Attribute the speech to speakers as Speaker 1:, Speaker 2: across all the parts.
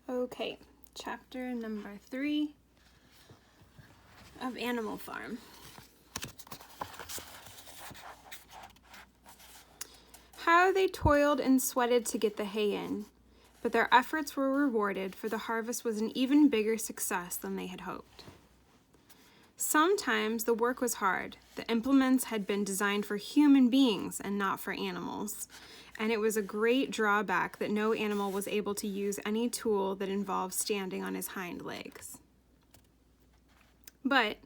Speaker 1: Okay, chapter number 3 of Animal Farm. How they toiled and sweated to get the hay in, but their efforts were rewarded, for the harvest was an even bigger success than they had hoped. Sometimes the work was hard. The implements had been designed for human beings and not for animals, and it was a great drawback that no animal was able to use any tool that involved standing on his hind legs. But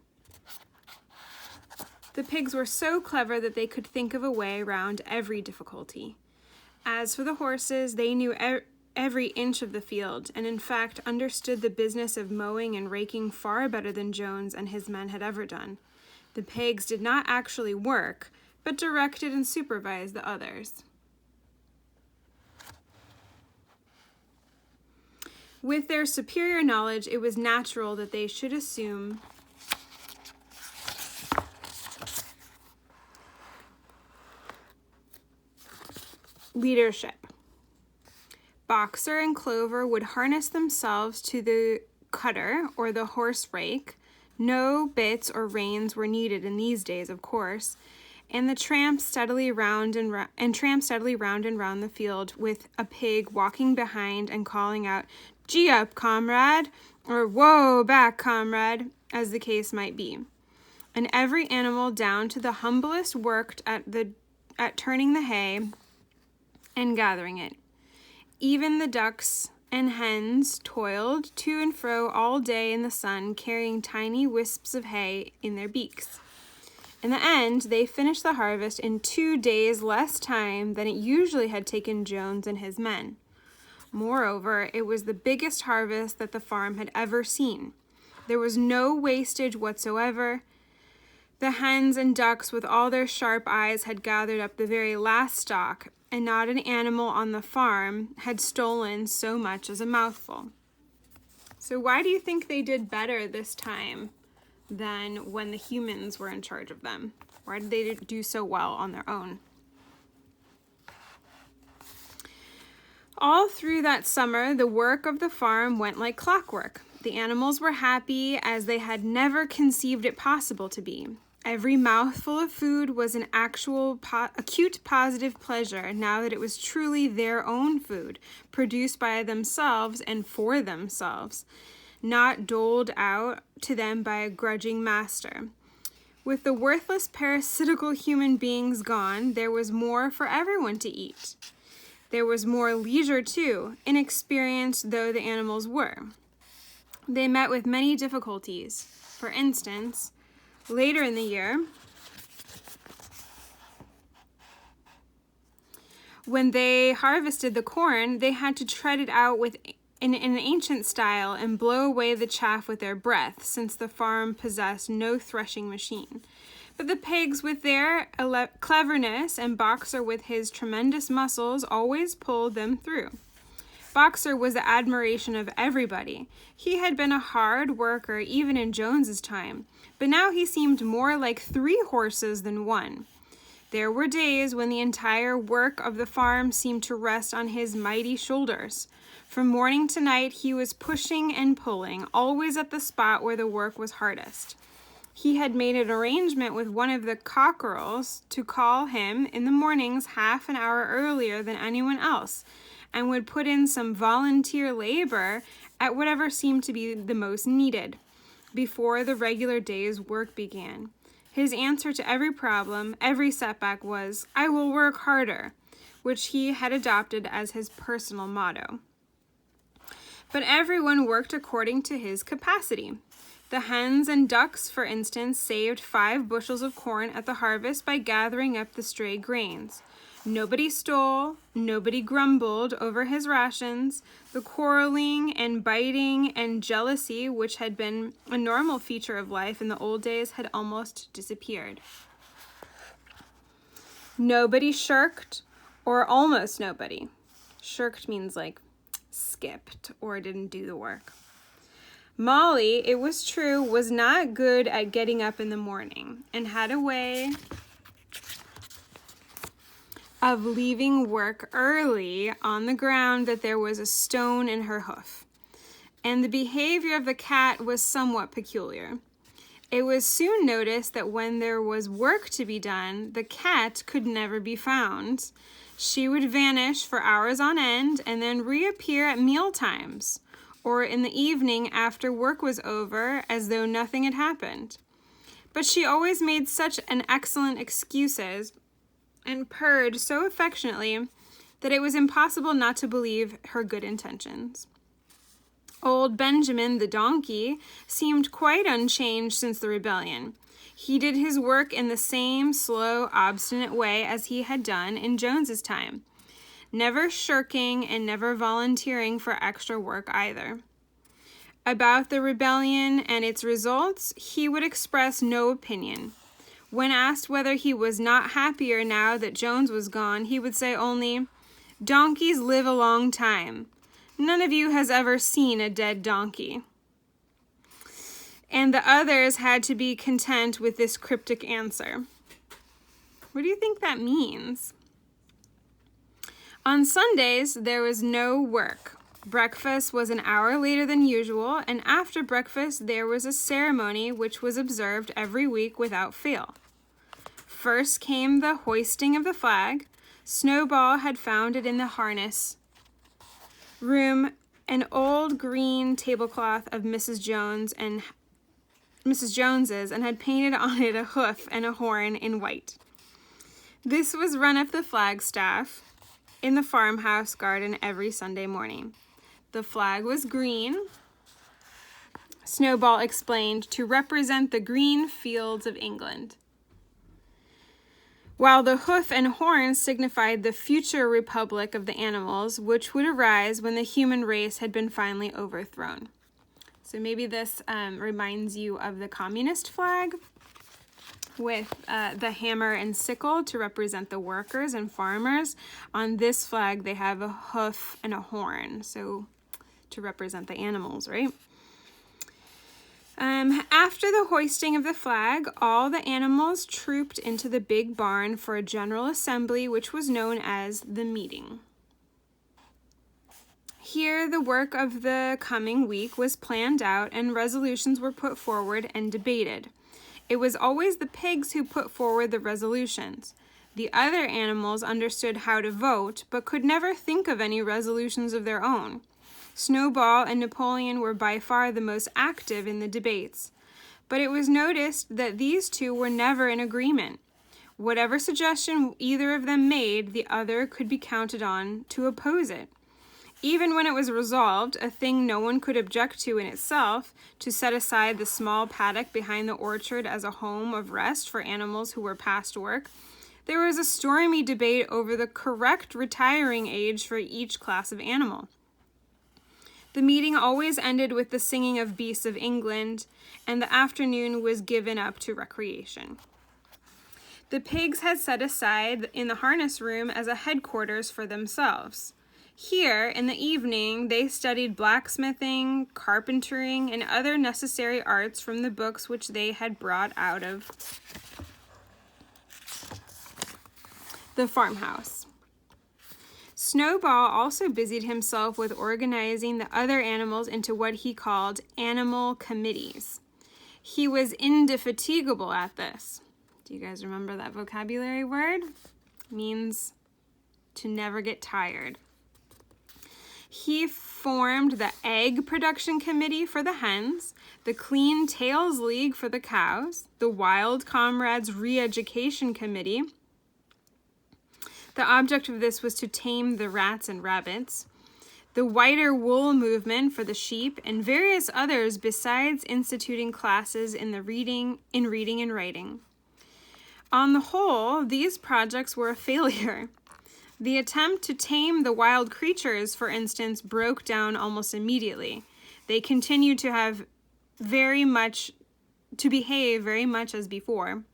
Speaker 1: the pigs were so clever that they could think of a way around every difficulty. As for the horses, they knew every inch of the field, and in fact understood the business of mowing and raking far better than Jones and his men had ever done. The pigs did not actually work, but directed and supervised the others. With their superior knowledge, it was natural that they should assume leadership. Boxer and Clover would harness themselves to the cutter or the horse rake. No bits or reins were needed in these days, of course, and the tramp steadily round and round the field, with a pig walking behind and calling out, "Gee up, comrade," or "Whoa, back, comrade," as the case might be. And every animal, down to the humblest, worked at turning the hay and gathering it. Even the ducks and hens toiled to and fro all day in the sun, carrying tiny wisps of hay in their beaks. In the end, they finished the harvest in 2 days less time than it usually had taken Jones and his men. Moreover, it was the biggest harvest that the farm had ever seen. There was no wastage whatsoever. The hens and ducks, with all their sharp eyes, had gathered up the very last stock, and not an animal on the farm had stolen so much as a mouthful. So why do you think they did better this time than when the humans were in charge of them? Why did they do so well on their own? All through that summer, the work of the farm went like clockwork. The animals were happy as they had never conceived it possible to be. Every mouthful of food was an actual acute positive pleasure, now that it was truly their own food, produced by themselves and for themselves, not doled out to them by a grudging master. With the worthless parasitical human beings gone, there was more for everyone to eat. There was more leisure, too, inexperienced though the animals were. They met with many difficulties. For instance, later in the year, when they harvested the corn, they had to tread it out in an ancient style and blow away the chaff with their breath, since the farm possessed no threshing machine. But the pigs, with their cleverness, and Boxer, with his tremendous muscles, always pulled them through. Boxer was the admiration of everybody. He had been a hard worker even in Jones's time, but now he seemed more like 3 horses than 1. There were days when the entire work of the farm seemed to rest on his mighty shoulders. From morning to night he was pushing and pulling, always at the spot where the work was hardest. He had made an arrangement with one of the cockerels to call him in the mornings half an hour earlier than anyone else, and would put in some volunteer labor at whatever seemed to be the most needed before the regular day's work began. His answer to every problem, every setback, was, "I will work harder," which he had adopted as his personal motto. But everyone worked according to his capacity. The hens and ducks, for instance, saved 5 bushels of corn at the harvest by gathering up the stray grains. Nobody stole, nobody grumbled over his rations. The quarreling and biting and jealousy, which had been a normal feature of life in the old days, had almost disappeared. Nobody shirked, or almost nobody. Shirked means like skipped or didn't do the work. Molly, it was true, was not good at getting up in the morning, and had a way of leaving work early on the ground that there was a stone in her hoof. and the behavior of the cat was somewhat peculiar. It was soon noticed that when there was work to be done, the cat could never be found. She would vanish for hours on end and then reappear at meal times or in the evening after work was over as though nothing had happened. But she always made such an excellent excuses and purred so affectionately that it was impossible not to believe her good intentions. Old Benjamin the donkey seemed quite unchanged since the rebellion. He did his work in the same slow, obstinate way as he had done in Jones's time, never shirking and never volunteering for extra work either. About the rebellion and its results, he would express no opinion. When asked whether he was not happier now that Jones was gone, he would say only, "Donkeys live a long time. None of you has ever seen a dead donkey." And the others had to be content with this cryptic answer. What do you think that means? On Sundays, there was no work. Breakfast was an hour later than usual, and after breakfast, there was a ceremony which was observed every week without fail. First came the hoisting of the flag. Snowball had found it in the harness room, an old green tablecloth of Mrs. Jones's, and had painted on it a hoof and a horn in white. This was run up the flagstaff in the farmhouse garden every Sunday morning. The flag was green, Snowball explained, to represent the green fields of England, while the hoof and horn signified the future republic of the animals, which would arise when the human race had been finally overthrown. So maybe this reminds you of the communist flag with the hammer and sickle to represent the workers and farmers. On this flag, they have a hoof and a horn, so to represent the animals, right? After the hoisting of the flag, all the animals trooped into the big barn for a general assembly, which was known as the meeting. Here, the work of the coming week was planned out and resolutions were put forward and debated. It was always the pigs who put forward the resolutions. The other animals understood how to vote, but could never think of any resolutions of their own. Snowball and Napoleon were by far the most active in the debates, but it was noticed that these two were never in agreement. Whatever suggestion either of them made, the other could be counted on to oppose it. Even when it was resolved, a thing no one could object to in itself, to set aside the small paddock behind the orchard as a home of rest for animals who were past work, there was a stormy debate over the correct retiring age for each class of animal. The meeting always ended with the singing of Beasts of England, and the afternoon was given up to recreation. The pigs had set aside in the harness room as a headquarters for themselves. Here, in the evening, they studied blacksmithing, carpentering, and other necessary arts from the books which they had brought out of the farmhouse. Snowball also busied himself with organizing the other animals into what he called animal committees. He was indefatigable at this. Do you guys remember that vocabulary word? It means to never get tired. He formed the Egg Production Committee for the hens, the Clean Tails League for the cows, the Wild Comrades Re-Education Committee. The object of this was to tame the rats and rabbits, the Whiter Wool Movement for the sheep, and various others besides instituting classes in reading and writing. On the whole, these projects were a failure. The attempt to tame the wild creatures, for instance, broke down almost immediately. They continued to behave very much as before,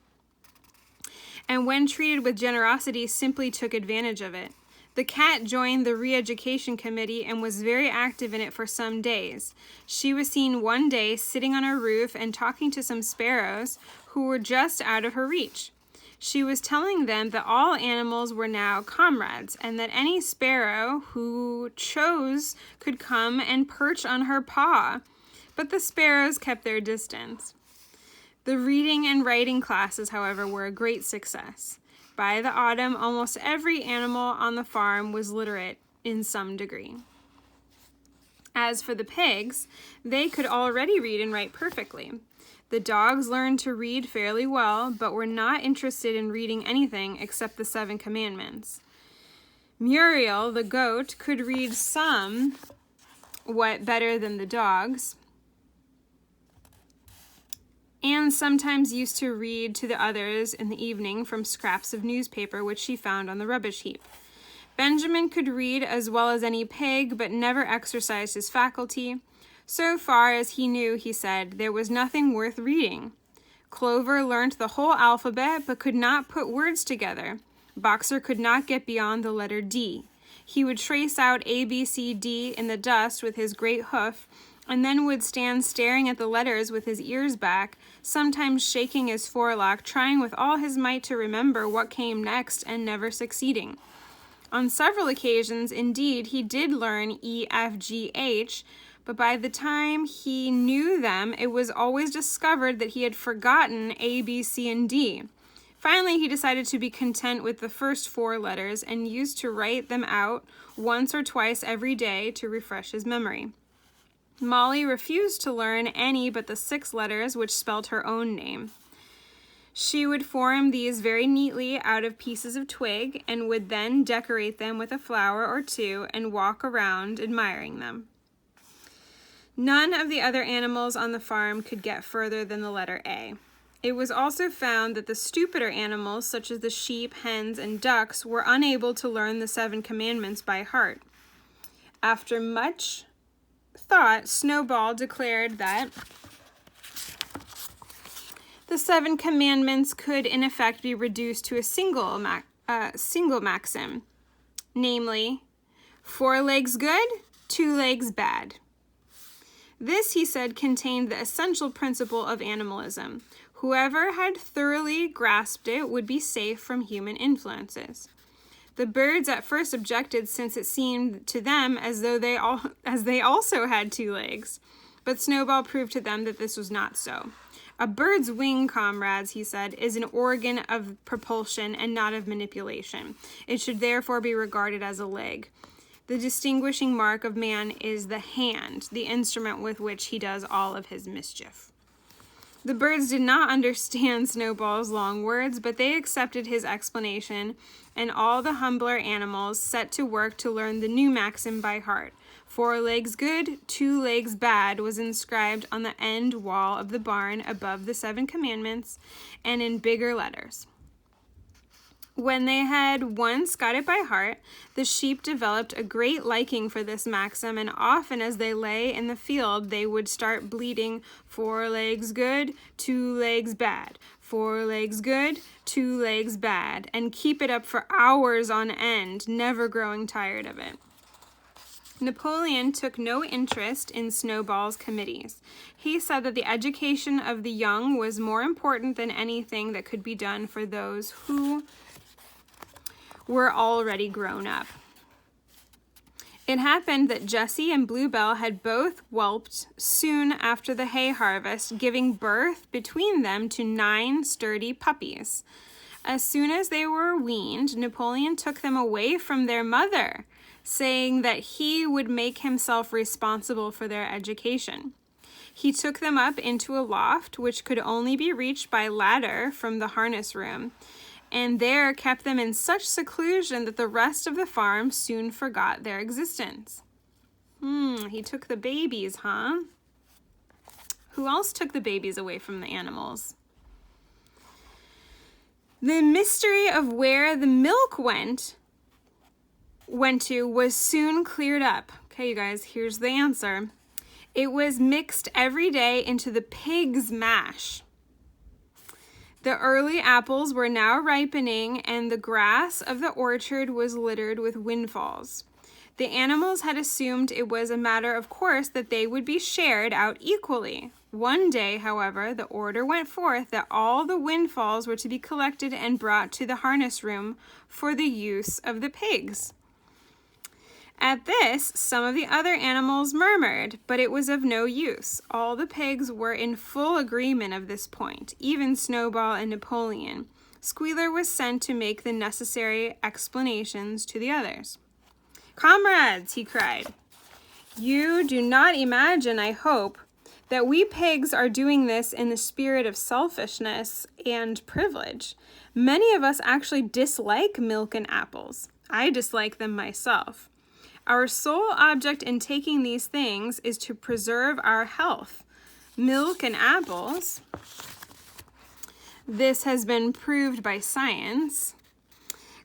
Speaker 1: and when treated with generosity, simply took advantage of it. The cat joined the Re-Education Committee and was very active in it for some days. She was seen one day sitting on a roof and talking to some sparrows who were just out of her reach. She was telling them that all animals were now comrades, and that any sparrow who chose could come and perch on her paw. But the sparrows kept their distance. The reading and writing classes, however, were a great success. By the autumn, almost every animal on the farm was literate in some degree. As for the pigs, they could already read and write perfectly. The dogs learned to read fairly well, but were not interested in reading anything except the 7 Commandments. Muriel, the goat, could read somewhat better than the dogs, and sometimes used to read to the others in the evening from scraps of newspaper which she found on the rubbish heap. Benjamin could read as well as any pig, but never exercised his faculty. So far as he knew, he said, there was nothing worth reading. Clover learnt the whole alphabet, but could not put words together. Boxer could not get beyond the letter D. He would trace out A, B, C, D in the dust with his great hoof, and then would stand staring at the letters with his ears back, sometimes shaking his forelock, trying with all his might to remember what came next, and never succeeding. On several occasions, indeed, he did learn E, F, G, H, but by the time he knew them, it was always discovered that he had forgotten A, B, C, and D. Finally, he decided to be content with the first 4 letters and used to write them out once or twice every day to refresh his memory. Molly refused to learn any but the 6 letters which spelled her own name. She would form these very neatly out of pieces of twig and would then decorate them with a flower or 2 and walk around admiring them. None of the other animals on the farm could get further than the letter A. It was also found that the stupider animals, such as the sheep, hens, and ducks, were unable to learn the 7 Commandments by heart. After much thought, Snowball declared that the 7 Commandments could in effect be reduced to a single maxim, namely, 4 legs good, 2 legs bad. This, he said, contained the essential principle of animalism. Whoever had thoroughly grasped it would be safe from human influences. The birds at first objected, since it seemed to them as though they also had 2 legs. But Snowball proved to them that this was not so. A bird's wing, comrades, he said, is an organ of propulsion and not of manipulation. It should therefore be regarded as a leg. The distinguishing mark of man is the hand, the instrument with which he does all of his mischief. The birds did not understand Snowball's long words, but they accepted his explanation, and all the humbler animals set to work to learn the new maxim by heart. 4 legs good, 2 legs bad was inscribed on the end wall of the barn above the 7 Commandments and in bigger letters. When they had once got it by heart, the sheep developed a great liking for this maxim, and often as they lay in the field, they would start bleating, 4 legs good, 2 legs bad, 4 legs good, 2 legs bad, and keep it up for hours on end, never growing tired of it. Napoleon took no interest in Snowball's committees. He said that the education of the young was more important than anything that could be done for those who were already grown up. It happened that Jessie and Bluebell had both whelped soon after the hay harvest, giving birth between them to 9 sturdy puppies. As soon as they were weaned, Napoleon took them away from their mother, saying that he would make himself responsible for their education. He took them up into a loft, which could only be reached by ladder from the harness room, and there kept them in such seclusion that the rest of the farm soon forgot their existence. He took the babies, huh? Who else took the babies away from the animals? The mystery of where the milk went to was soon cleared up. Okay, you guys, here's the answer. It was mixed every day into the pig's mash. The early apples were now ripening, and the grass of the orchard was littered with windfalls. The animals had assumed it was a matter of course that they would be shared out equally. One day, however, the order went forth that all the windfalls were to be collected and brought to the harness room for the use of the pigs. At this, some of the other animals murmured, but it was of no use. All the pigs were in full agreement of this point, even Snowball and Napoleon. Squealer was sent to make the necessary explanations to the others. "Comrades," he cried, "you do not imagine, I hope, that we pigs are doing this in the spirit of selfishness and privilege. Many of us actually dislike milk and apples. I dislike them myself. Our sole object in taking these things is to preserve our health. Milk and apples, this has been proved by science,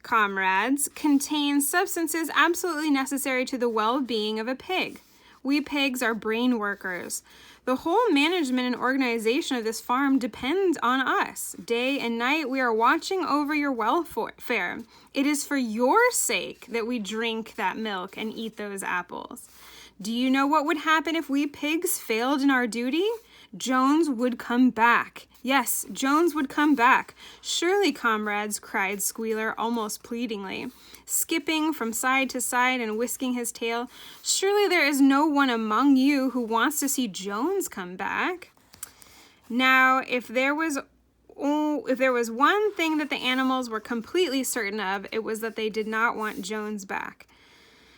Speaker 1: comrades, contain substances absolutely necessary to the well-being of a pig. We pigs are brain workers. The whole management and organization of this farm depends on us. Day and night we are watching over your welfare. It is for your sake that we drink that milk and eat those apples. Do you know what would happen if we pigs failed in our duty? Jones would come back. Yes, Jones would come back. Surely, comrades," cried Squealer almost pleadingly, skipping from side to side and whisking his tail. "Surely there is no one among you who wants to see Jones come back." Now, if there was one thing that the animals were completely certain of, it was that they did not want Jones back.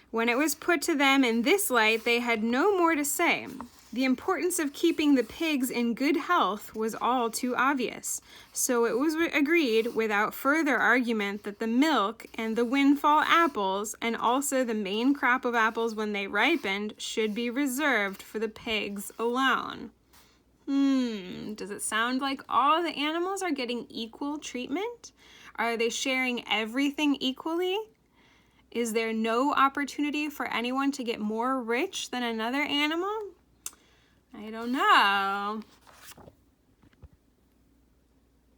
Speaker 1: When it was put to them in this light, they had no more to say. The importance of keeping the pigs in good health was all too obvious, so it was agreed without further argument that the milk and the windfall apples, and also the main crop of apples when they ripened, should be reserved for the pigs alone. Does it sound like all the animals are getting equal treatment? Are they sharing everything equally? Is there no opportunity for anyone to get more rich than another animal? I don't know.